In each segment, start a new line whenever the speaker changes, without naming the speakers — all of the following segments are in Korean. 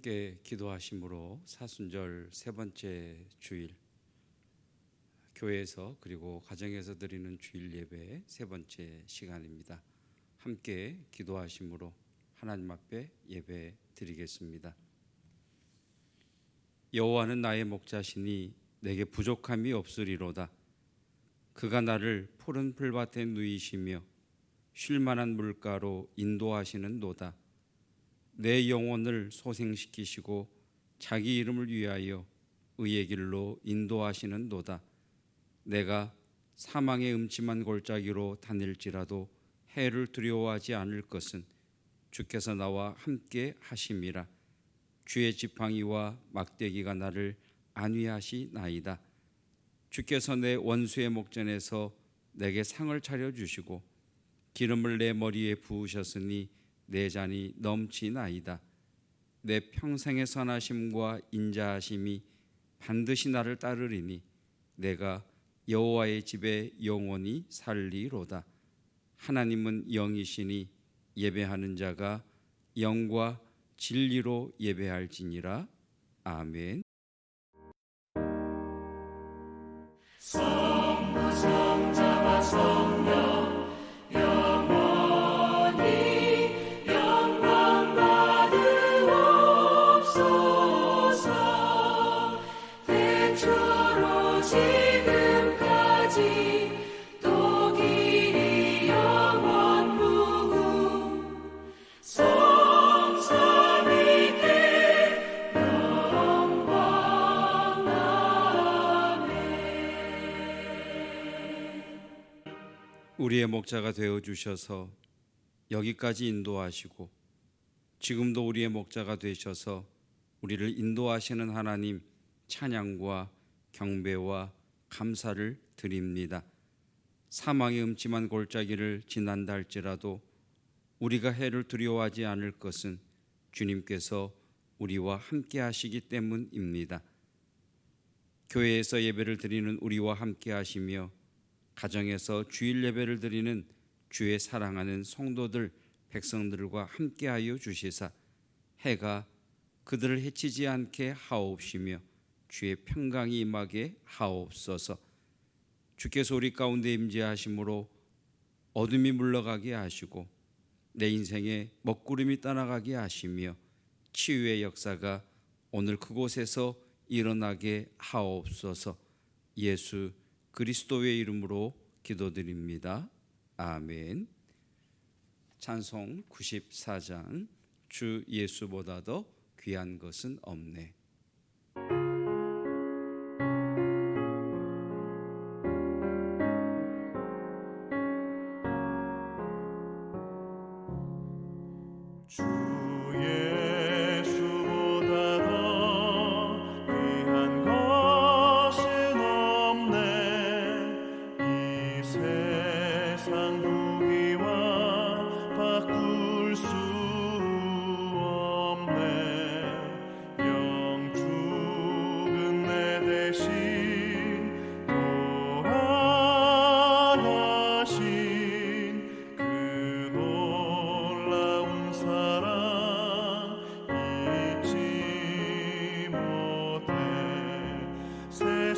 함께 기도하심으로 사순절 세 번째 주일, 교회에서 그리고 가정에서 드리는 주일 예배의 세 번째 시간입니다. 함께 기도하심으로 하나님 앞에 예배 드리겠습니다. 여호와는 나의 목자시니 내게 부족함이 없으리로다. 그가 나를 푸른 풀밭에 누이시며 쉴만한 물가로 인도하시는도다. 내 영혼을 소생시키시고 자기 이름을 위하여 의의 길로 인도하시는도다. 내가 사망의 음침한 골짜기로 다닐지라도 해를 두려워하지 않을 것은 주께서 나와 함께 하심이라. 주의 지팡이와 막대기가 나를 안위하시나이다. 주께서 내 원수의 목전에서 내게 상을 차려주시고 기름을 내 머리에 부으셨으니 내 잔이 넘치나이다. 내 평생의 선하심과 인자하심이 반드시 나를 따르리니 내가 여호와의 집에 영원히 살리로다. 하나님은 영이시니 예배하는 자가 영과 진리로 예배할지니라. 아멘.
성부 성자와 성령
우리의 목자가 되어 주셔서 여기까지 인도하시고 지금도 우리의 목자가 되셔서 우리를 인도하시는 하나님, 찬양과 경배와 감사를 드립니다. 사망의 음침한 골짜기를 지난다 할지라도 우리가 해를 두려워하지 않을 것은 주님께서 우리와 함께 하시기 때문입니다. 교회에서 예배를 드리는 우리와 함께 하시며 가정에서 주일 예배를 드리는 주의 사랑하는 성도들, 백성들과 함께하여 주시사 해가 그들을 해치지 않게 하옵시며 주의 평강이 임하게 하옵소서. 주께서 우리 가운데 임재하심으로 어둠이 물러가게 하시고 내 인생에 먹구름이 떠나가게 하시며 치유의 역사가 오늘 그곳에서 일어나게 하옵소서. 예수 그리스도의 이름으로 기도드립니다. 아멘. 찬송 94장 주 예수보다 더 귀한 것은 없네.
새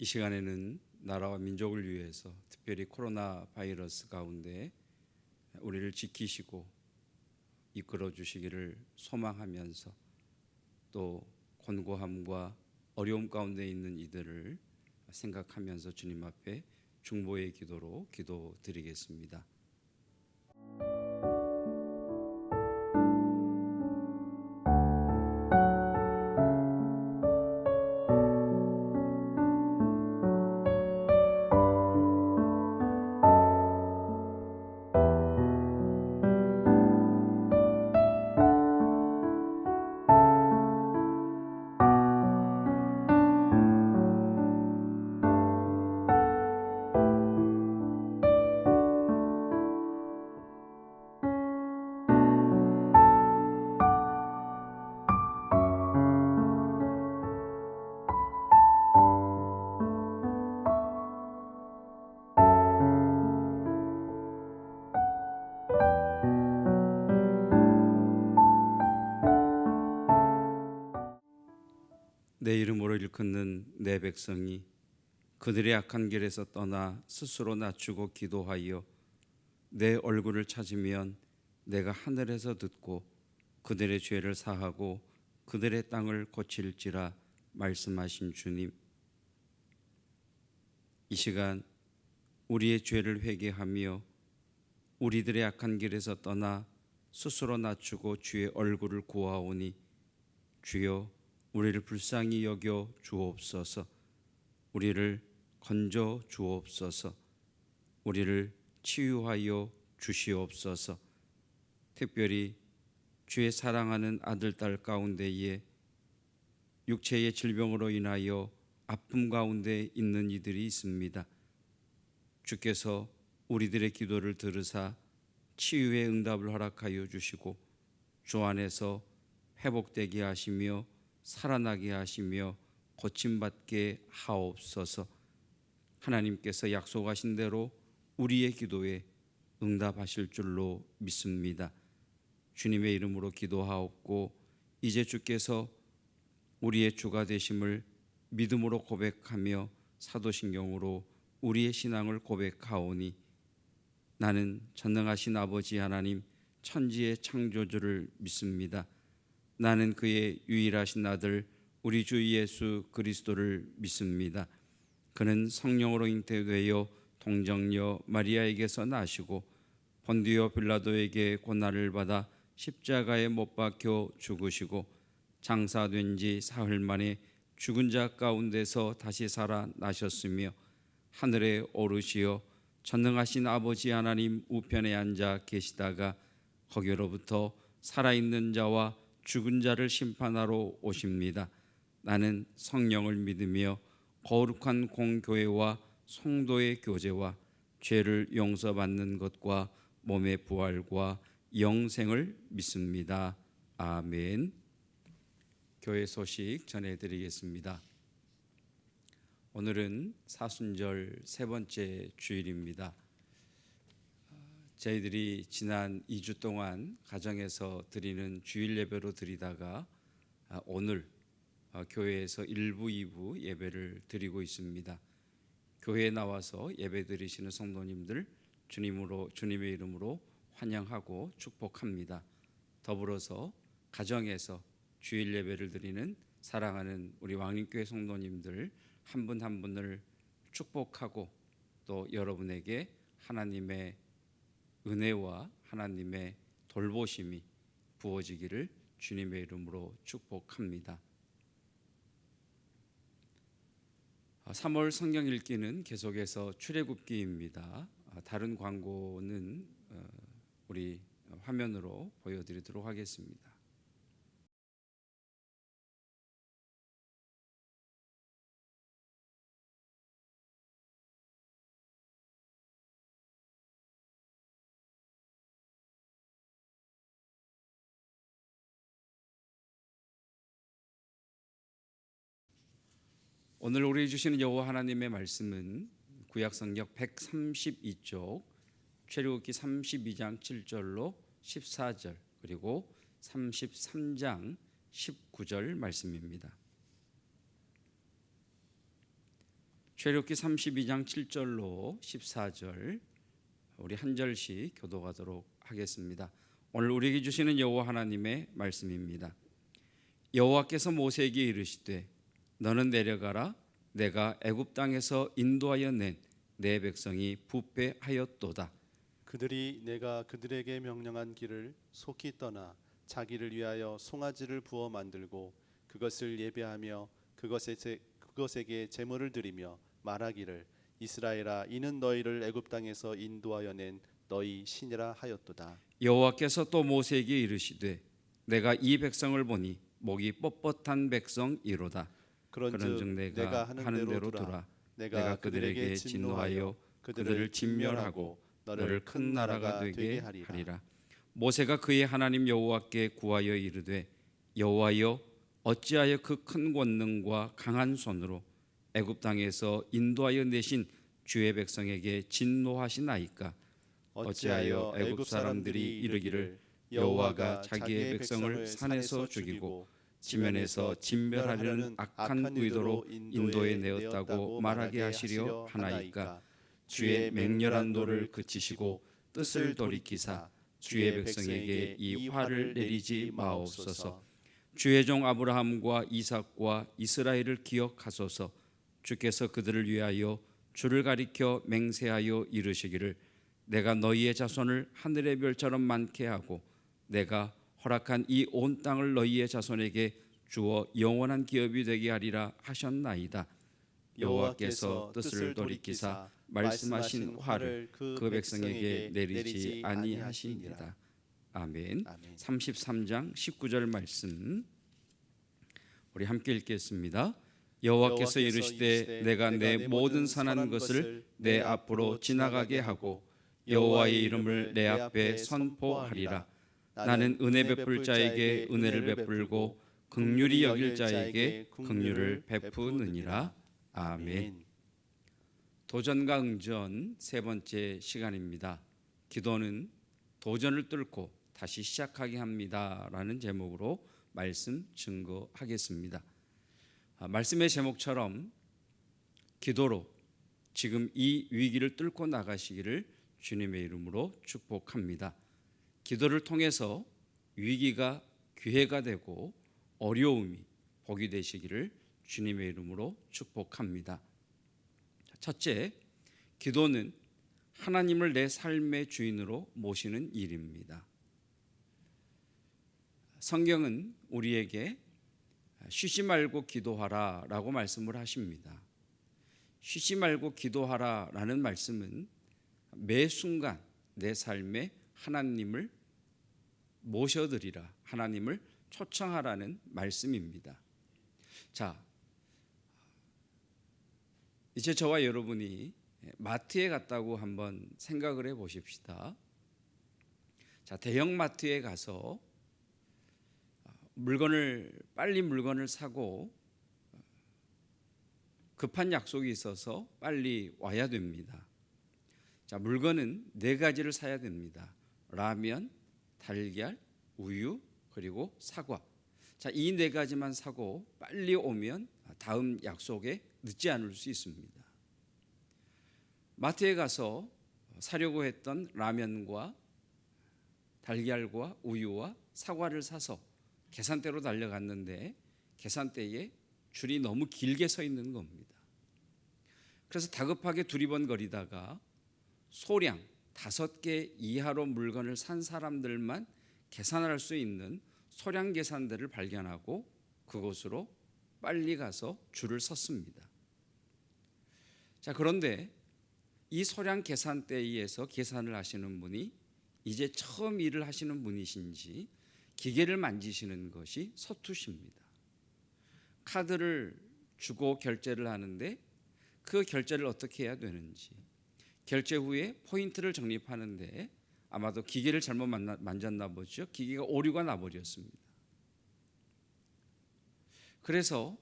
이 시간에는 나라와 민족을 위해서 특별히 코로나 바이러스 가운데 우리를 지키시고 이끌어 주시기를 소망하면서 또 곤고함과 어려움 가운데 있는 이들을 생각하면서 주님 앞에 중보의 기도로 기도드리겠습니다. 내 이름으로 일컫는 내 백성이 그들의 악한 길에서 떠나 스스로 낮추고 기도하여 내 얼굴을 찾으면 내가 하늘에서 듣고 그들의 죄를 사하고 그들의 땅을 고칠지라 말씀하신 주님, 이 시간 우리의 죄를 회개하며 우리들의 악한 길에서 떠나 스스로 낮추고 주의 얼굴을 구하오니 주여 우리를 불쌍히 여겨 주옵소서. 우리를 건져 주옵소서. 우리를 치유하여 주시옵소서. 특별히 주의 사랑하는 아들, 딸 가운데에 육체의 질병으로 인하여 아픔 가운데 있는 이들이 있습니다. 주께서 우리들의 기도를 들으사 치유의 응답을 허락하여 주시고 주 안에서 회복되게 하시며 살아나게 하시며 고침받게 하옵소서. 하나님께서 약속하신 대로 우리의 기도에 응답하실 줄로 믿습니다. 주님의 이름으로 기도하옵고 이제 주께서 우리의 주가 되심을 믿음으로 고백하며 사도신경으로 우리의 신앙을 고백하오니 나는 전능하신 아버지 하나님 천지의 창조주를 믿습니다. 나는 그의 유일하신 아들 우리 주 예수 그리스도를 믿습니다. 그는 성령으로 잉태되어 동정녀 마리아에게서 나시고 본디오 빌라도에게 고난을 받아 십자가에 못 박혀 죽으시고 장사된 지 사흘 만에 죽은 자 가운데서 다시 살아나셨으며 하늘에 오르시어 전능하신 아버지 하나님 우편에 앉아 계시다가 거기로부터 살아있는 자와 죽은 자를 심판하러 오십니다. 나는 성령을 믿으며 거룩한 공교회와 성도의 교제와 죄를 용서받는 것과 몸의 부활과 영생을 믿습니다. 아멘. 교회 소식 전해드리겠습니다. 오늘은 사순절 세 번째 주일입니다. 저희들이 지난 2주 동안 가정에서 드리는 주일 예배로 드리다가 오늘 교회에서 1부, 2부 예배를 드리고 있습니다. 교회에 나와서 예배 드리시는 성도님들 주님의 이름으로 환영하고 축복합니다. 더불어서 가정에서 주일 예배를 드리는 사랑하는 우리 왕림교회 성도님들 한 분 한 분을 축복하고 또 여러분에게 하나님의 은혜와 하나님의 돌보심이 부어지기를 주님의 이름으로 축복합니다. 3월 성경 읽기는 계속해서 출애굽기입니다. 다른 광고는 우리 화면으로 보여드리도록 하겠습니다. 오늘 우리 주시는 여호와 하나님의 말씀은 구약성경 132쪽 출애굽기 32장 7절로 14절 그리고 33장 19절 말씀입니다. 출애굽기 32장 7절로 14절 우리 한 절씩 교독하도록 하겠습니다. 오늘 우리에게 주시는 여호와 하나님의 말씀입니다. 여호와께서 모세에게 이르시되 너는 내려가라. 내가 애굽 땅에서 인도하여 낸 내 백성이 부패하였도다.
그들이 내가 그들에게 명령한 길을 속히 떠나 자기를 위하여 송아지를 부어 만들고 그것을 예배하며 그것에게 제물을 드리며 말하기를 이스라엘아 이는 너희를 애굽 땅에서 인도하여 낸 너희 신이라 하였도다.
여호와께서 또 모세에게 이르시되 내가 이 백성을 보니 목이 뻣뻣한 백성이로다. 그런즉 내가 하는 대로 두라. 내가 그들에게 진노하여 그들을 진멸하고 너를 큰 나라가 되게 하리라. 모세가 그의 하나님 여호와께 구하여 이르되 여호와여 어찌하여 그 큰 권능과 강한 손으로 애굽 땅에서 인도하여 내신 주의 백성에게 진노하시나이까? 어찌하여 애굽 사람들이 이르기를 여호와가 자기의 백성을 산에서 죽이고 지면에서 진멸하려는 악한 의도로 인도에 내었다고 말하게 하시려 하나이까? 주의 맹렬한 노를 그치시고 뜻을 돌이키사 주의 백성에게 이 화를 내리지 마옵소서. 주의 종 아브라함과 이삭과 이스라엘을 기억하소서. 주께서 그들을 위하여 주를 가리켜 맹세하여 이르시기를 내가 너희의 자손을 하늘의 별처럼 많게 하고 내가 허락한 이 온 땅을 너희의 자손에게 주어 영원한 기업이 되게 하리라 하셨나이다. 여호와께서 뜻을 돌이키사 말씀하신 화를 그 백성에게 내리지 아니하시니라. 아멘. 33장 19절 말씀 우리 함께 읽겠습니다. 여호와께서 이르시되 내가 내 모든 선한 것을 내 앞으로 지나가게 하고 여호와의 이름을 내 앞에 선포하리라. 나는 은혜 베풀 자에게 은혜를 베풀고 긍휼히 여길 자에게 긍휼을 베푸느니라. 아멘. 도전과 응전 세 번째 시간입니다. 기도는 도전을 뚫고 다시 시작하게 합니다라는 제목으로 말씀 증거하겠습니다. 말씀의 제목처럼 기도로 지금 이 위기를 뚫고 나가시기를 주님의 이름으로 축복합니다. 기도를 통해서 위기가 기회가 되고 어려움이 복이 되시기를 주님의 이름으로 축복합니다. 첫째, 기도는 하나님을 내 삶의 주인으로 모시는 일입니다. 성경은 우리에게 쉬지 말고 기도하라 라고 말씀을 하십니다. 쉬지 말고 기도하라 라는 말씀은 매 순간 내 삶에 하나님을 모셔드리라, 하나님을 초청하라는 말씀입니다. 자, 이제 저와 여러분이 마트에 갔다고 한번 생각을 해 보십시다. 자, 대형 마트에 가서 빨리 물건을 사고 급한 약속이 있어서 빨리 와야 됩니다. 자, 물건은 네 가지를 사야 됩니다. 라면, 달걀, 우유, 그리고 사과. 자, 이 네 가지만 사고 빨리 오면 다음 약속에 늦지 않을 수 있습니다. 마트에 가서 사려고 했던 라면과 달걀과 우유와 사과를 사서 계산대로 달려갔는데 계산대에 줄이 너무 길게 서 있는 겁니다. 그래서 다급하게 두리번거리다가 소량 5개 이하로 물건을 산 사람들만 계산할 수 있는 소량 계산대를 발견하고 그곳으로 빨리 가서 줄을 섰습니다. 자, 그런데 이 소량 계산대에서 계산을 하시는 분이 이제 처음 일을 하시는 분이신지 기계를 만지시는 것이 서투십니다. 카드를 주고 결제를 하는데 그 결제를 어떻게 해야 되는지, 결제 후에 포인트를 적립하는데 아마도 기계를 잘못 만졌나 보죠. 기계가 오류가 나버렸습니다. 그래서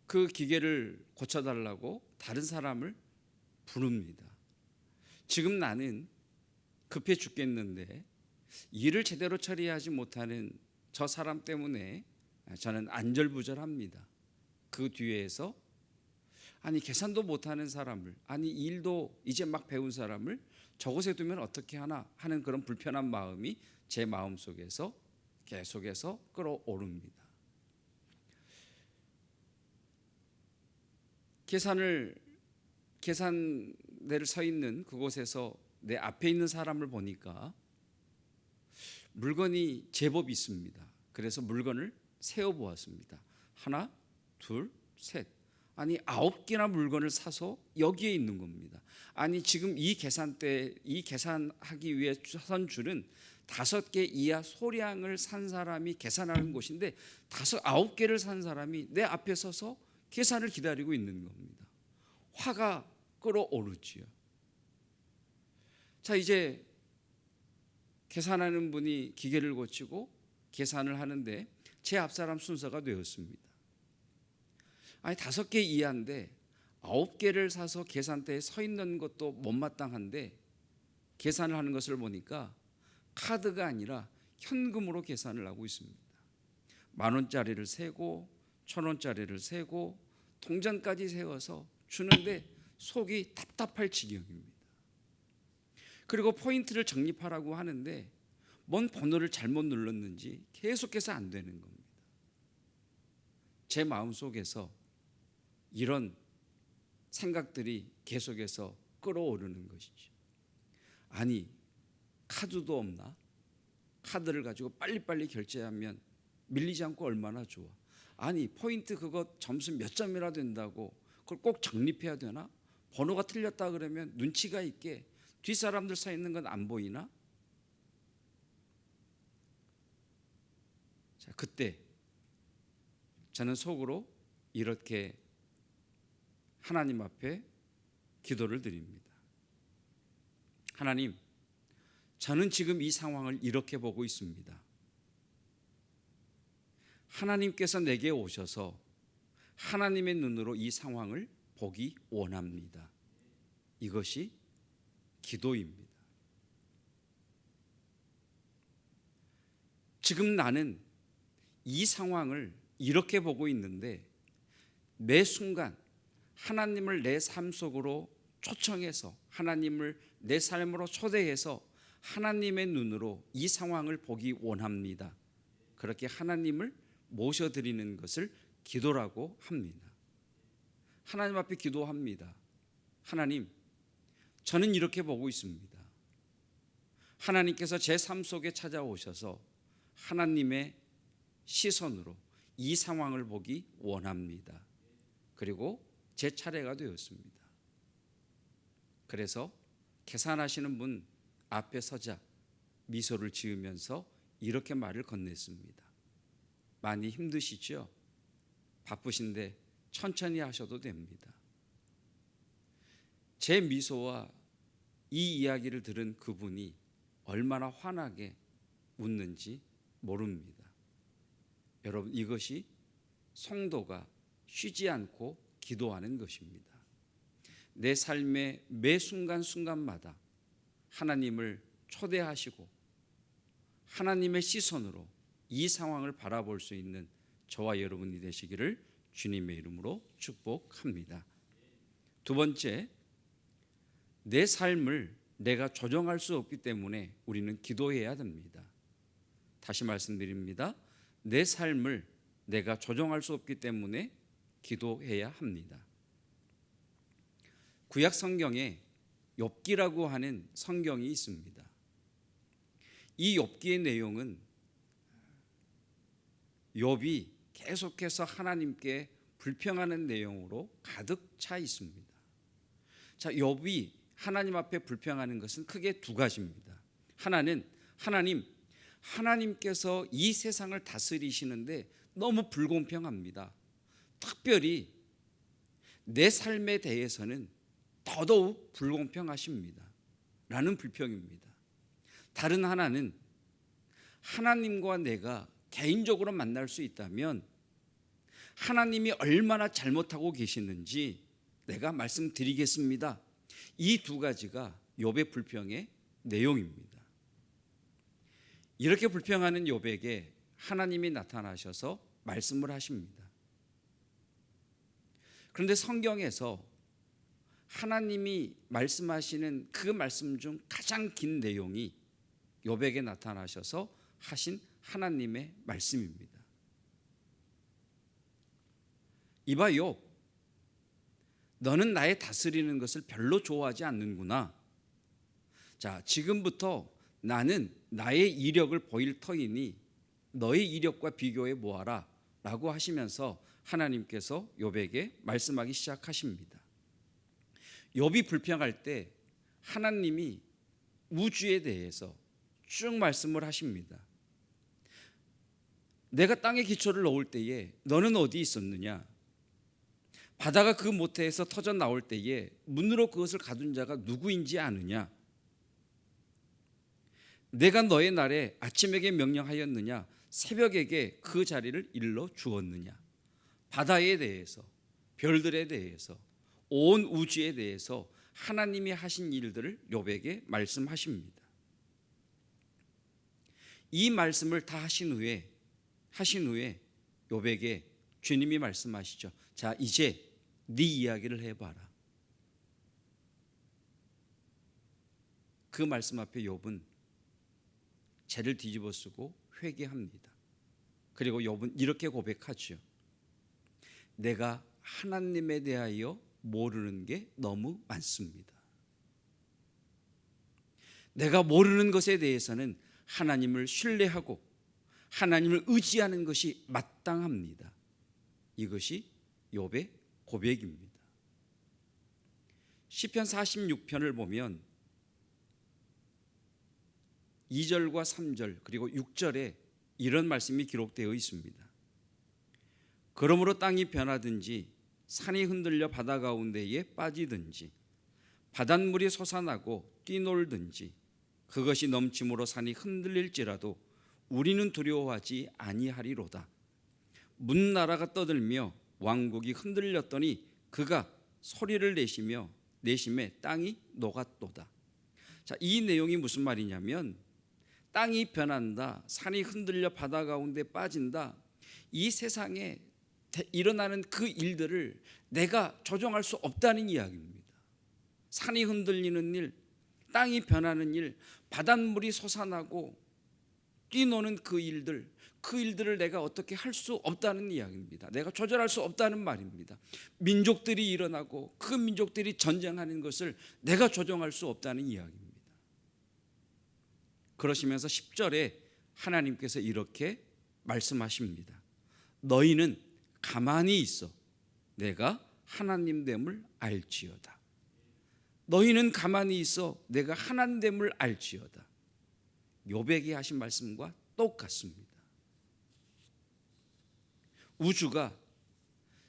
그 기계를 고쳐달라고 다른 사람을 부릅니다. 지금 나는 급해 죽겠는데 일을 제대로 처리하지 못하는 저 사람 때문에 저는 안절부절합니다. 그 뒤에서 아니 계산도 못하는 사람을, 아니 일도 이제 막 배운 사람을 저곳에 두면 어떻게 하나 하는 그런 불편한 마음이 제 마음속에서 계속해서 끌어오릅니다. 계산대를 서 있는 그곳에서 내 앞에 있는 사람을 보니까 물건이 제법 있습니다. 그래서 물건을 세어 보았습니다. 하나, 둘, 셋. 아니 9개나 물건을 사서 여기에 있는 겁니다. 아니 지금 이 계산하기 위해 선 줄은 5개 이하 소량을 산 사람이 계산하는 곳인데 9개를 산 사람이 내 앞에 서서 계산을 기다리고 있는 겁니다. 화가 끓어오르지요. 자, 이제 계산하는 분이 기계를 고치고 계산을 하는데 제 앞사람 순서가 되었습니다. 아니 5개 이하인데 9개를 사서 계산대에 서 있는 것도 못마땅한데 계산을 하는 것을 보니까 카드가 아니라 현금으로 계산을 하고 있습니다. 10,000원짜리를 세고 1,000원짜리를 세고 동전까지 세워서 주는데 속이 답답할 지경입니다. 그리고 포인트를 적립하라고 하는데 뭔 번호를 잘못 눌렀는지 계속해서 안 되는 겁니다. 제 마음속에서 이런 생각들이 계속해서 끌어오르는 것이죠. 아니 카드도 없나? 카드를 가지고 빨리빨리 결제하면 밀리지 않고 얼마나 좋아. 아니 포인트 그거 점수 몇 점이나 된다고 그걸 꼭 적립해야 되나? 번호가 틀렸다 그러면 눈치가 있게 뒷사람들 서 있는 건 안 보이나? 자, 그때 저는 속으로 이렇게 하나님 앞에 기도를 드립니다. 하나님, 저는 지금 이 상황을 이렇게 보고 있습니다. 하나님께서 내게 오셔서 하나님의 눈으로 이 상황을 보기 원합니다. 이것이 기도입니다. 지금 나는 이 상황을 이렇게 보고 있는데 매 순간 하나님을 내 삶 속으로 초청해서 하나님을 내 삶으로 초대해서 하나님의 눈으로 이 상황을 보기 원합니다. 그렇게 하나님을 모셔드리는 것을 기도라고 합니다. 하나님 앞에 기도합니다. 하나님, 저는 이렇게 보고 있습니다. 하나님께서 제 삶 속에 찾아오셔서 하나님의 시선으로 이 상황을 보기 원합니다. 그리고 제 차례가 되었습니다. 그래서 계산하시는 분 앞에 서자 미소를 지으면서 이렇게 말을 건넸습니다. 많이 힘드시죠? 바쁘신데 천천히 하셔도 됩니다. 제 미소와 이 이야기를 들은 그분이 얼마나 환하게 웃는지 모릅니다. 여러분, 이것이 성도가 쉬지 않고 기도하는 것입니다. 내 삶의 매 순간순간마다 하나님을 초대하시고 하나님의 시선으로 이 상황을 바라볼 수 있는 저와 여러분이 되시기를 주님의 이름으로 축복합니다. 두 번째, 내 삶을 내가 조정할 수 없기 때문에 우리는 기도해야 됩니다. 다시 말씀드립니다. 내 삶을 내가 조정할 수 없기 때문에 기도해야 합니다. 구약 성경에 욥기라고 하는 성경이 있습니다. 이 욥기의 내용은 욥이 계속해서 하나님께 불평하는 내용으로 가득 차 있습니다. 자, 욥이 하나님 앞에 불평하는 것은 크게 두 가지입니다. 하나는 하나님께서 이 세상을 다스리시는데 너무 불공평합니다. 특별히 내 삶에 대해서는 더더욱 불공평하십니다. 라는 불평입니다. 다른 하나는 하나님과 내가 개인적으로 만날 수 있다면 하나님이 얼마나 잘못하고 계시는지 내가 말씀드리겠습니다. 이 두 가지가 욥의 불평의 내용입니다. 이렇게 불평하는 욥에게 하나님이 나타나셔서 말씀을 하십니다. 그런데 성경에서 하나님이 말씀하시는 그 말씀 중 가장 긴 내용이 욥에게 나타나셔서 하신 하나님의 말씀입니다. 이봐 욥, 너는 나의 다스리는 것을 별로 좋아하지 않는구나. 자, 지금부터 나는 나의 이력을 보일 터이니 너의 이력과 비교해 보아라 라고 하시면서 하나님께서 욥에게 말씀하기 시작하십니다. 욥이 불평할 때 하나님이 우주에 대해서 쭉 말씀을 하십니다. 내가 땅에 기초를 놓을 때에 너는 어디 있었느냐? 바다가 그 모태에서 터져 나올 때에 문으로 그것을 가둔 자가 누구인지 아느냐? 내가 너의 날에 아침에게 명령하였느냐? 새벽에게 그 자리를 일러 주었느냐? 바다에 대해서, 별들에 대해서, 온 우주에 대해서 하나님이 하신 일들을 욥에게 말씀하십니다. 이 말씀을 다 하신 후에 욥에게 주님이 말씀하시죠. 자, 이제 네 이야기를 해봐라. 그 말씀 앞에 욥은 죄를 뒤집어 쓰고 회개합니다. 그리고 욥은 이렇게 고백하죠. 내가 하나님에 대하여 모르는 게 너무 많습니다. 내가 모르는 것에 대해서는 하나님을 신뢰하고 하나님을 의지하는 것이 마땅합니다. 이것이 욥의 고백입니다. 시편 46편을 보면 2절과 3절 그리고 6절에 이런 말씀이 기록되어 있습니다. 그러므로 땅이 변하든지 산이 흔들려 바다 가운데에 빠지든지 바닷물이 솟아나고 뛰놀든지 그것이 넘침으로 산이 흔들릴지라도 우리는 두려워하지 아니하리로다. 문나라가 떠들며 왕국이 흔들렸더니 그가 소리를 내심에 땅이 녹았도다. 자, 이 내용이 무슨 말이냐면 땅이 변한다, 산이 흔들려 바다 가운데 빠진다. 이 세상에 일어나는 그 일들을 내가 조정할 수 없다는 이야기입니다. 산이 흔들리는 일, 땅이 변하는 일, 바닷물이 솟아나고 뛰노는 그 일들을 내가 어떻게 할 수 없다는 이야기입니다. 내가 조절할 수 없다는 말입니다. 민족들이 일어나고 그 민족들이 전쟁하는 것을 내가 조정할 수 없다는 이야기입니다. 그러시면서 10절에 하나님께서 이렇게 말씀하십니다. 너희는 가만히 있어 내가 하나님됨을 알지어다. 너희는 가만히 있어 내가 하나님됨을 알지어다. 욥에게 하신 말씀과 똑같습니다. 우주가,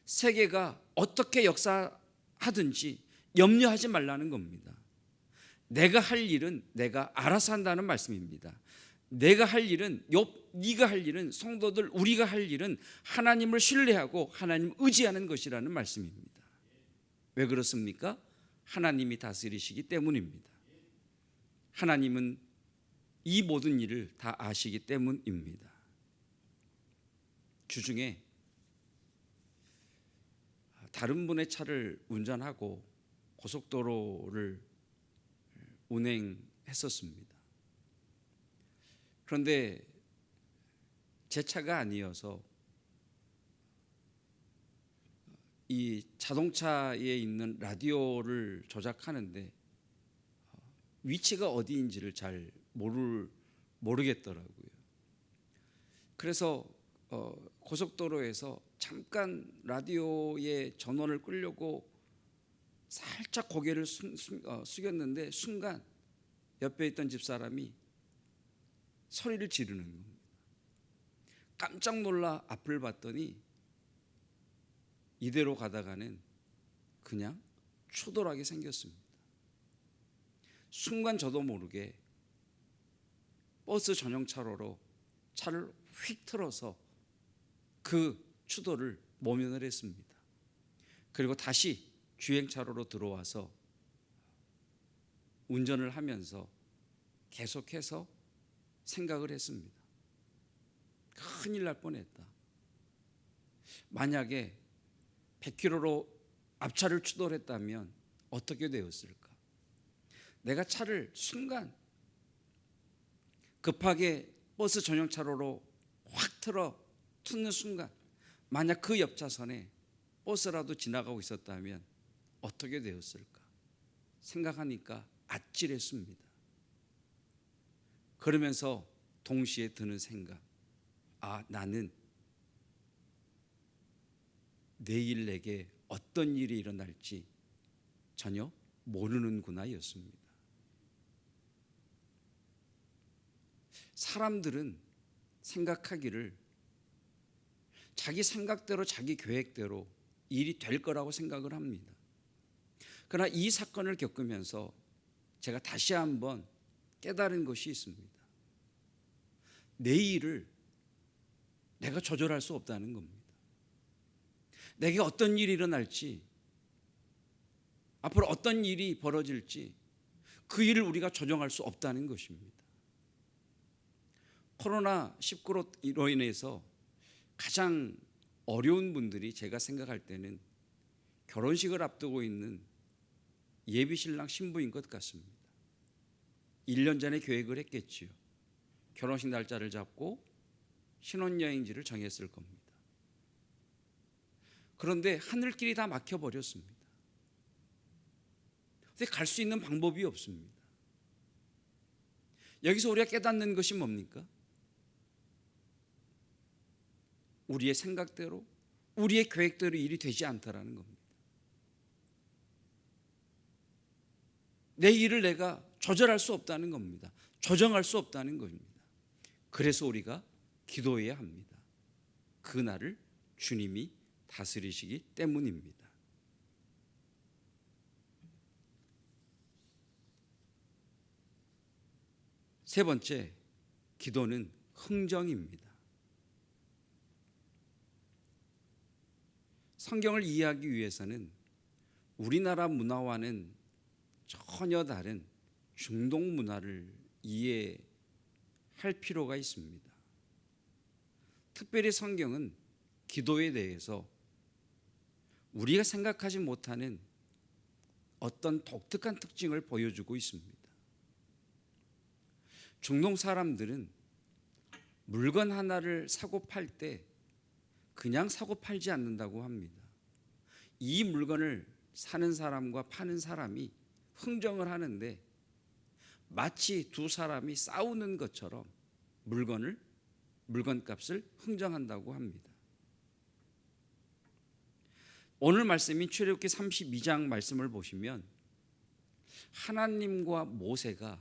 세계가 어떻게 역사하든지 염려하지 말라는 겁니다. 내가 할 일은 내가 알아서 한다는 말씀입니다. 내가 할 일은 네가 할 일은, 성도들 우리가 할 일은 하나님을 신뢰하고 하나님 의지하는 것이라는 말씀입니다. 왜 그렇습니까? 하나님이 다스리시기 때문입니다. 하나님은 이 모든 일을 다 아시기 때문입니다. 주중에 다른 분의 차를 운전하고 고속도로를 운행했었습니다. 그런데 제 차가 아니어서 이 자동차에 있는 라디오를 조작하는데 위치가 어디인지를 잘 모르겠더라고요. 그래서 고속도로에서 잠깐 라디오의 전원을 끄려고 살짝 고개를 숙였는데 순간 옆에 있던 집사람이 소리를 지르는 겁니다. 깜짝 놀라 앞을 봤더니 이대로 가다가는 그냥 추돌하게 생겼습니다. 순간 저도 모르게 버스 전용 차로로 차를 휙 틀어서 그 추돌을 모면을 했습니다. 그리고 다시 주행차로로 들어와서 운전을 하면서 계속해서 생각을 했습니다. 큰일 날 뻔했다. 만약에 100km로 앞차를 추돌했다면 어떻게 되었을까? 내가 차를 순간 급하게 버스 전용 차로로 확 틀어 tus는 순간, 만약 그 옆차선에 버스라도 지나가고 있었다면 어떻게 되었을까? 생각하니까 아찔했습니다. 그러면서 동시에 드는 생각, 나는 내일 내게 어떤 일이 일어날지 전혀 모르는구나 였습니다. 사람들은 생각하기를 자기 생각대로 자기 계획대로 일이 될 거라고 생각을 합니다. 그러나 이 사건을 겪으면서 제가 다시 한번 깨달은 것이 있습니다. 내 일을 내가 조절할 수 없다는 겁니다. 내게 어떤 일이 일어날지, 앞으로 어떤 일이 벌어질지 그 일을 우리가 조정할 수 없다는 것입니다. 코로나19로 인해서 가장 어려운 분들이 제가 생각할 때는 결혼식을 앞두고 있는 예비신랑 신부인 것 같습니다. 1년 전에 계획을 했겠지요. 결혼식 날짜를 잡고 신혼여행지를 정했을 겁니다. 그런데 하늘길이 다 막혀버렸습니다. 근데 갈 수 있는 방법이 없습니다. 여기서 우리가 깨닫는 것이 뭡니까? 우리의 생각대로, 우리의 계획대로 일이 되지 않다라는 겁니다. 내 일을 내가 조절할 수 없다는 겁니다. 조정할 수 없다는 겁니다. 그래서 우리가 기도해야 합니다. 그날을 주님이 다스리시기 때문입니다. 세 번째, 기도는 흥정입니다. 성경을 이해하기 위해서는 우리나라 문화와는 전혀 다른 중동 문화를 이해할 필요가 있습니다. 특별히 성경은 기도에 대해서 우리가 생각하지 못하는 어떤 독특한 특징을 보여주고 있습니다. 중동 사람들은 물건 하나를 사고 팔 때 그냥 사고 팔지 않는다고 합니다. 이 물건을 사는 사람과 파는 사람이 흥정을 하는데 마치 두 사람이 싸우는 것처럼 물건값을 흥정한다고 합니다. 오늘 말씀인 출애굽기 32장 말씀을 보시면 하나님과 모세가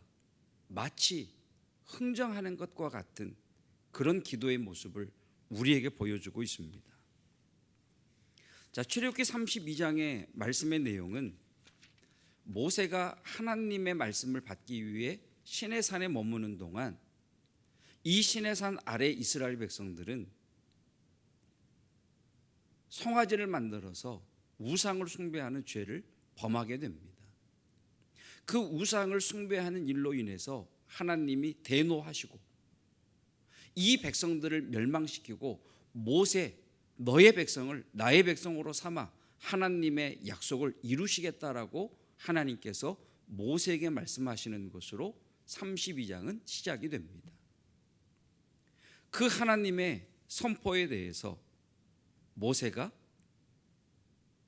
마치 흥정하는 것과 같은 그런 기도의 모습을 우리에게 보여주고 있습니다. 자, 출애굽기 32장의 말씀의 내용은 모세가 하나님의 말씀을 받기 위해 시내산에 머무는 동안 이 시내산 아래 이스라엘 백성들은 송아지를 만들어서 우상을 숭배하는 죄를 범하게 됩니다. 그 우상을 숭배하는 일로 인해서 하나님이 대노하시고 이 백성들을 멸망시키고 모세, 너의 백성을 나의 백성으로 삼아 하나님의 약속을 이루시겠다라고 하나님께서 모세에게 말씀하시는 것으로 32장은 시작이 됩니다. 그 하나님의 선포에 대해서 모세가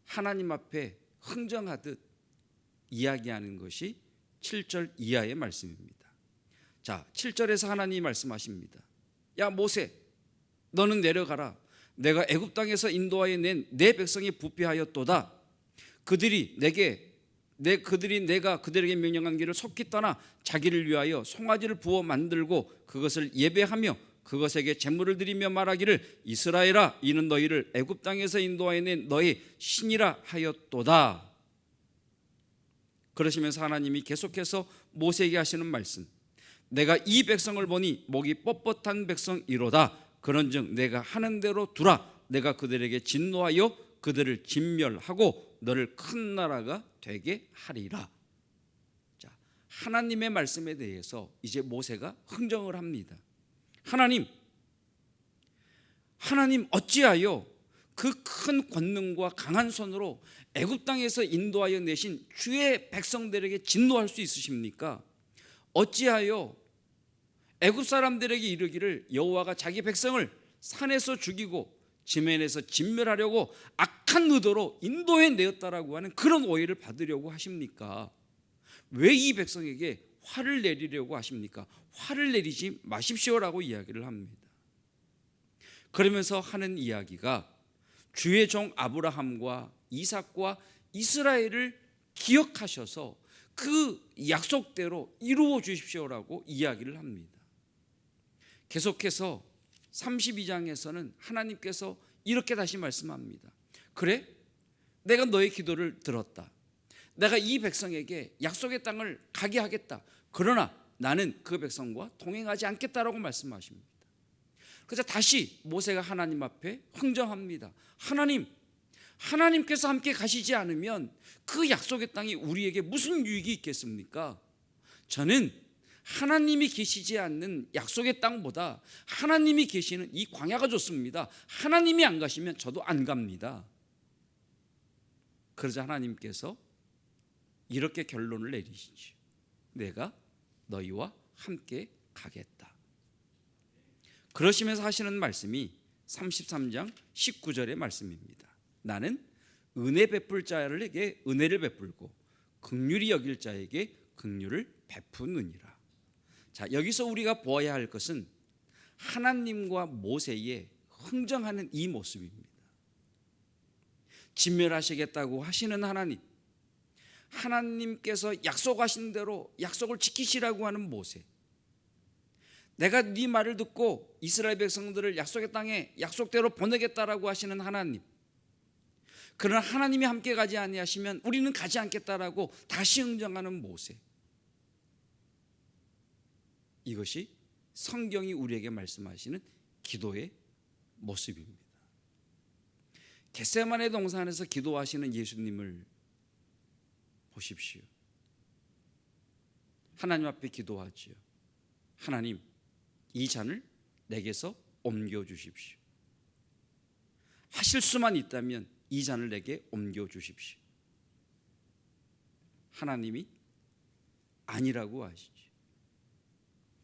하나님 앞에 흥정하듯 이야기하는 것이 7절 이하의 말씀입니다. 자, 7절에서 하나님이 말씀하십니다. 야 모세, 너는 내려가라. 내가 애굽 땅에서 인도하여 낸 내 백성이 부패하였도다. 그들이 내가 그들에게 명령한 길을 속히 떠나 자기를 위하여 송아지를 부어 만들고 그것을 예배하며 그것에게 제물을 드리며 말하기를 이스라엘아, 이는 너희를 애굽 땅에서 인도하여 낸 너희 신이라 하였도다. 그러시면서 하나님이 계속해서 모세에게 하시는 말씀, 내가 이 백성을 보니 목이 뻣뻣한 백성이로다. 그런즉 내가 하는 대로 두라. 내가 그들에게 진노하여 그들을 진멸하고 너를 큰 나라가 되게 하리라. 자, 하나님의 말씀에 대해서 이제 모세가 흥정을 합니다. 하나님 어찌하여 그 큰 권능과 강한 손으로 애굽 땅에서 인도하여 내신 주의 백성들에게 진노할 수 있으십니까? 어찌하여 애굽 사람들에게 이르기를 여호와가 자기 백성을 산에서 죽이고 지면에서 진멸하려고 악한 의도로 인도해 내었다라고 하는 그런 오해를 받으려고 하십니까? 왜 이 백성에게 화를 내리려고 하십니까? 화를 내리지 마십시오라고 이야기를 합니다. 그러면서 하는 이야기가 주의 종 아브라함과 이삭과 이스라엘을 기억하셔서 그 약속대로 이루어 주십시오라고 이야기를 합니다. 계속해서 32장에서는 하나님께서 이렇게 다시 말씀합니다. 그래? 내가 너의 기도를 들었다. 내가 이 백성에게 약속의 땅을 가게 하겠다. 그러나 나는 그 백성과 동행하지 않겠다라고 말씀하십니다. 그래서 다시 모세가 하나님 앞에 흥정합니다. 하나님께서 함께 가시지 않으면 그 약속의 땅이 우리에게 무슨 유익이 있겠습니까? 저는 하나님이 계시지 않는 약속의 땅보다 하나님이 계시는 이 광야가 좋습니다. 하나님이 안 가시면 저도 안 갑니다. 그러자 하나님께서 이렇게 결론을 내리시죠. 내가 너희와 함께 가겠다. 그러시면서 하시는 말씀이 33장 19절의 말씀입니다. 나는 은혜 베풀 자에게 은혜를 베풀고 긍휼히 여길 자에게 긍휼을 베푸느니라. 자, 여기서 우리가 보아야 할 것은 하나님과 모세의 흥정하는 이 모습입니다. 진멸하시겠다고 하시는 하나님께서 약속하신 대로 약속을 지키시라고 하는 모세, 내가 네 말을 듣고 이스라엘 백성들을 약속의 땅에 약속대로 보내겠다라고 하시는 하나님, 그러나 하나님이 함께 가지 아니하시면 우리는 가지 않겠다라고 다시 흥정하는 모세, 이것이 성경이 우리에게 말씀하시는 기도의 모습입니다. 겟세마네 동산에서 기도하시는 예수님을 보십시오. 하나님 앞에 기도하지요. 하나님, 이 잔을 내게서 옮겨주십시오. 하실 수만 있다면 이 잔을 내게 옮겨주십시오. 하나님이 아니라고 하시죠.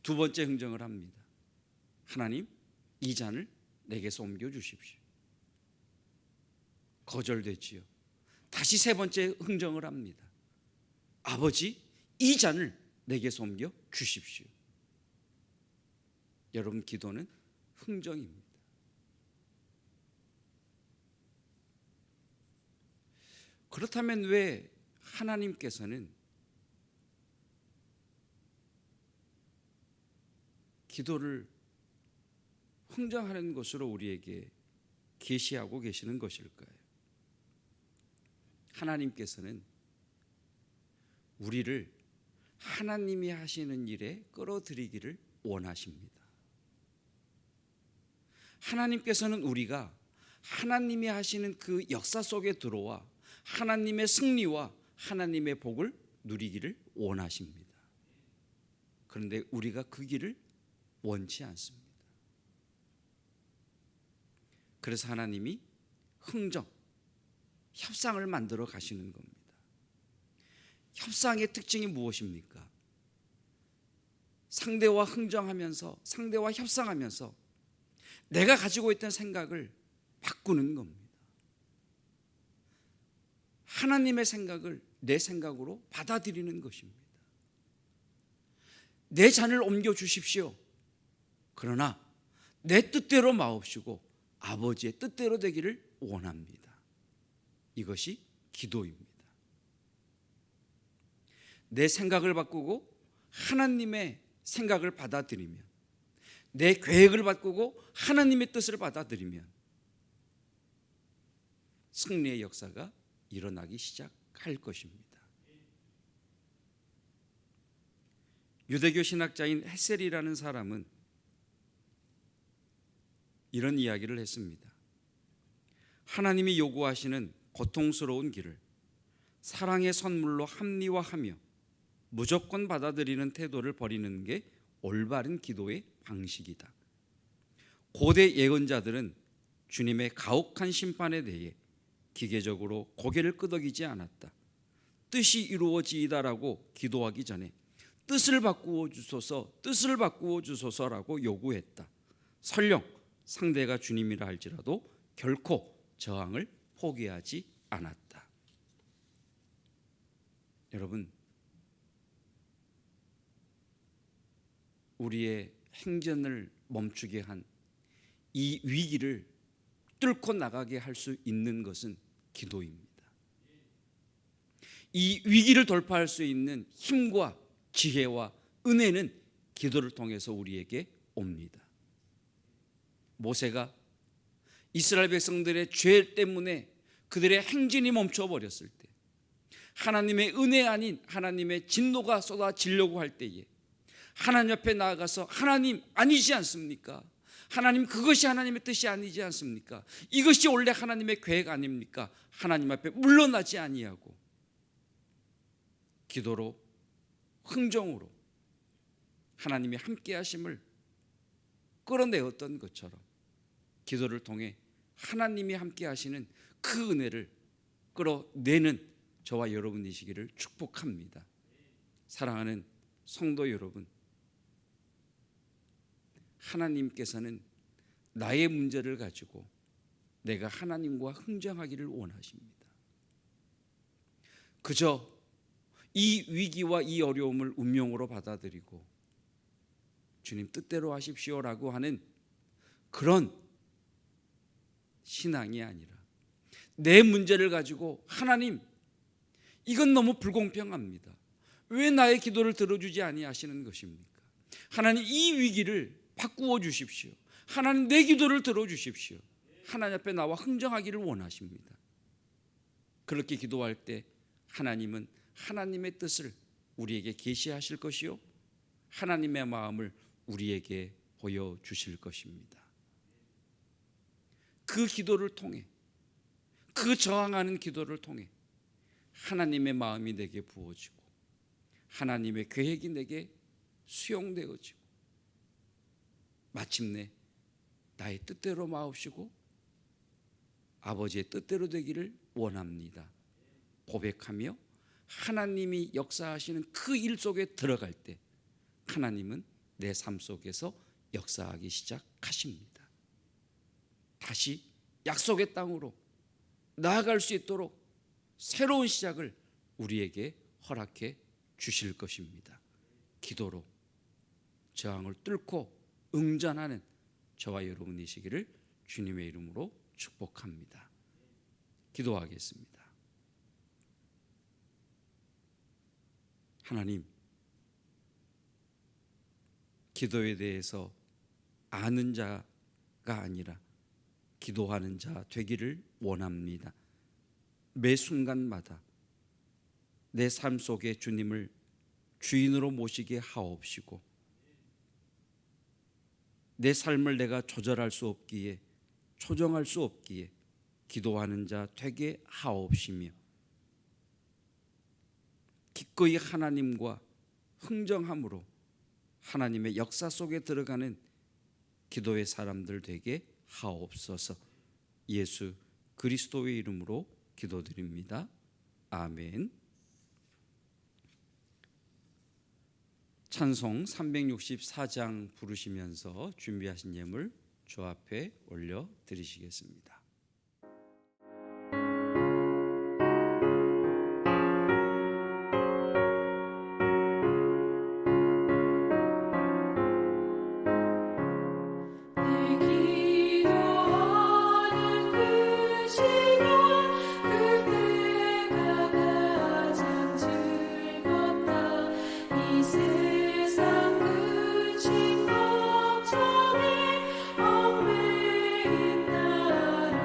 두 번째 흥정을 합니다. 하나님, 이 잔을 내게서 옮겨주십시오. 거절됐지요. 다시 세 번째 흥정을 합니다. 아버지, 이 잔을 내게서 옮겨주십시오. 여러분, 기도는 흥정입니다. 그렇다면 왜 하나님께서는 기도를 흥정하는 것으로 우리에게 계시하고 계시는 것일까요? 하나님께서는 우리를 하나님이 하시는 일에 끌어들이기를 원하십니다. 하나님께서는 우리가 하나님이 하시는 그 역사 속에 들어와 하나님의 승리와 하나님의 복을 누리기를 원하십니다. 그런데 우리가 그 길을 원치 않습니다. 그래서 하나님이 흥정, 협상을 만들어 가시는 겁니다. 협상의 특징이 무엇입니까? 상대와 흥정하면서, 상대와 협상하면서 내가 가지고 있던 생각을 바꾸는 겁니다. 하나님의 생각을 내 생각으로 받아들이는 것입니다. 내 잔을 옮겨주십시오. 그러나 내 뜻대로 마옵시고 아버지의 뜻대로 되기를 원합니다. 이것이 기도입니다. 내 생각을 바꾸고 하나님의 생각을 받아들이면, 내 계획을 바꾸고 하나님의 뜻을 받아들이면 승리의 역사가 일어나기 시작할 것입니다. 유대교 신학자인 헤셀이라는 사람은 이런 이야기를 했습니다. 하나님이 요구하시는 고통스러운 길을 사랑의 선물로 합리화하며 무조건 받아들이는 태도를 버리는 게 올바른 기도의 방식이다. 고대 예언자들은 주님의 가혹한 심판에 대해 기계적으로 고개를 끄덕이지 않았다. 뜻이 이루어지이다라고 기도하기 전에 뜻을 바꾸어 주소서, 뜻을 바꾸어 주소서라고 요구했다. 설령 상대가 주님이라 할지라도 결코 저항을 포기하지 않았다. 여러분, 우리의 행전을 멈추게 한 이 위기를 뚫고 나가게 할 수 있는 것은 기도입니다. 이 위기를 돌파할 수 있는 힘과 지혜와 은혜는 기도를 통해서 우리에게 옵니다. 모세가 이스라엘 백성들의 죄 때문에 그들의 행진이 멈춰버렸을 때, 하나님의 은혜 아닌 하나님의 진노가 쏟아지려고 할 때에 하나님 앞에 나아가서 하나님 아니지 않습니까? 하나님, 그것이 하나님의 뜻이 아니지 않습니까? 이것이 원래 하나님의 계획 아닙니까? 하나님 앞에 물러나지 아니하고 기도로, 흥정으로 하나님의 함께 하심을 끌어내었던 것처럼 기도를 통해 하나님이 함께 하시는 그 은혜를 끌어내는 저와 여러분이시기를 축복합니다. 사랑하는 성도 여러분, 하나님께서는 나의 문제를 가지고 내가 하나님과 흥정하기를 원하십니다. 그저 이 위기와 이 어려움을 운명으로 받아들이고 주님 뜻대로 하십시오라고 하는 그런 신앙이 아니라, 내 문제를 가지고 하나님, 이건 너무 불공평합니다. 왜 나의 기도를 들어주지 아니하시는 것입니까? 하나님, 이 위기를 바꾸어 주십시오. 하나님, 내 기도를 들어주십시오. 하나님 앞에 나와 흥정하기를 원하십니다. 그렇게 기도할 때 하나님은 하나님의 뜻을 우리에게 계시하실 것이요, 하나님의 마음을 우리에게 보여주실 것입니다. 그 기도를 통해, 그 저항하는 기도를 통해 하나님의 마음이 내게 부어지고 하나님의 계획이 내게 수용되어지고 마침내 나의 뜻대로 마옵시고 아버지의 뜻대로 되기를 원합니다 고백하며 하나님이 역사하시는 그 일 속에 들어갈 때 하나님은 내 삶 속에서 역사하기 시작하십니다. 다시 약속의 땅으로 나아갈 수 있도록 새로운 시작을 우리에게 허락해 주실 것입니다. 기도로 저항을 뚫고 응전하는 저와 여러분이시기를 주님의 이름으로 축복합니다. 기도하겠습니다. 하나님, 기도에 대해서 아는 자가 아니라 기도하는 자 되기를 원합니다. 매 순간마다 내 삶 속에 주님을 주인으로 모시게 하옵시고 내 삶을 내가 조절할 수 없기에, 조정할 수 없기에 기도하는 자 되게 하옵시며 기꺼이 하나님과 흥정함으로 하나님의 역사 속에 들어가는 기도의 사람들 되게 하옵소서. 예수 그리스도의 이름으로 기도드립니다. 아멘. 찬송 364장 부르시면서 준비하신 예물 주 앞에 올려 드리시겠습니다.
세상 그 진노 전에 얽매인 나를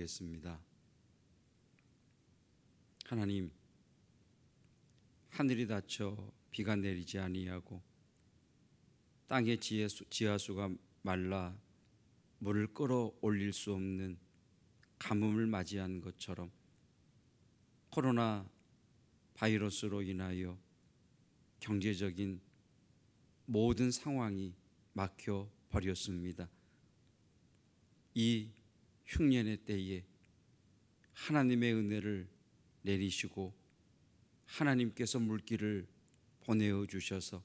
기도하겠습니다. 하나님, 하늘이 닫혀 비가 내리지 아니하고 땅의 지하수가 말라 물을 끌어올릴 수 없는 가뭄을 맞이한 것처럼 코로나 바이러스로 인하여 경제적인 모든 상황이 막혀 버렸습니다. 이 흉년의 때에 하나님의 은혜를 내리시고 하나님께서 물길을 보내어 주셔서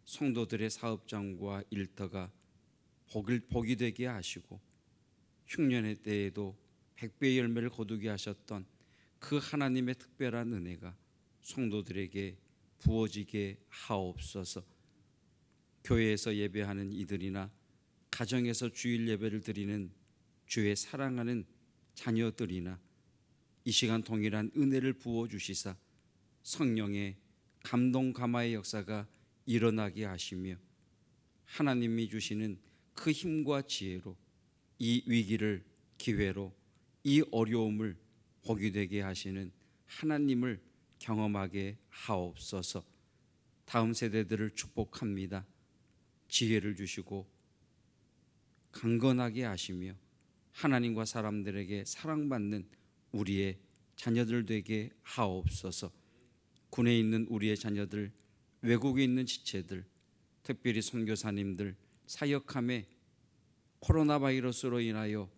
성도들의 사업장과 일터가 복이 되게 하시고 흉년의 때에도 100배의 열매를 거두게 하셨던 그 하나님의 특별한 은혜가 성도들에게 부어지게 하옵소서. 교회에서 예배하는 이들이나 가정에서 주일 예배를 드리는 주의 사랑하는 자녀들이나 이 시간 동일한 은혜를 부어주시사 성령의 감동 감화의 역사가 일어나게 하시며 하나님이 주시는 그 힘과 지혜로 이 위기를 기회로 이 어려움을 복이 되게 하시는 하나님을 경험하게 하옵소서. 다음 세대들을 축복합니다. 지혜를 주시고 강건하게 하시며 하나님과 사람들에게 사랑받는 우리의 자녀들 되게 하옵소서. 군에 있는 우리의 자녀들, 외국에 있는 지체들, 특별히 선교사님들 사역함에 코로나 바이러스로 인하여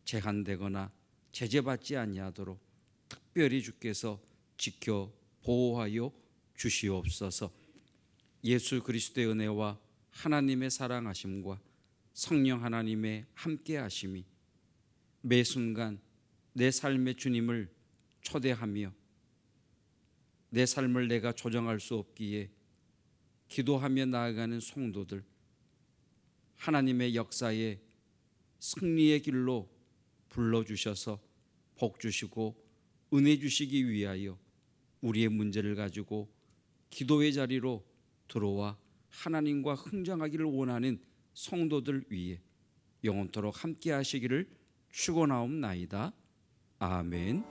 제한되거나 제재받지 아니하도록 특별히 주께서 지켜 보호하여 주시옵소서. 예수 그리스도의 은혜와 하나님의 사랑하심과 성령 하나님의 함께하심이 매 순간 내 삶의 주님을 초대하며 내 삶을 내가 조정할 수 없기에 기도하며 나아가는 성도들, 하나님의 역사의 승리의 길로 불러주셔서 복 주시고 은혜 주시기 위하여 우리의 문제를 가지고 기도의 자리로 들어와 하나님과 흥정하기를 원하는 성도들 위해 영원토록 함께 하시기를 축원하옵나이다. 아멘.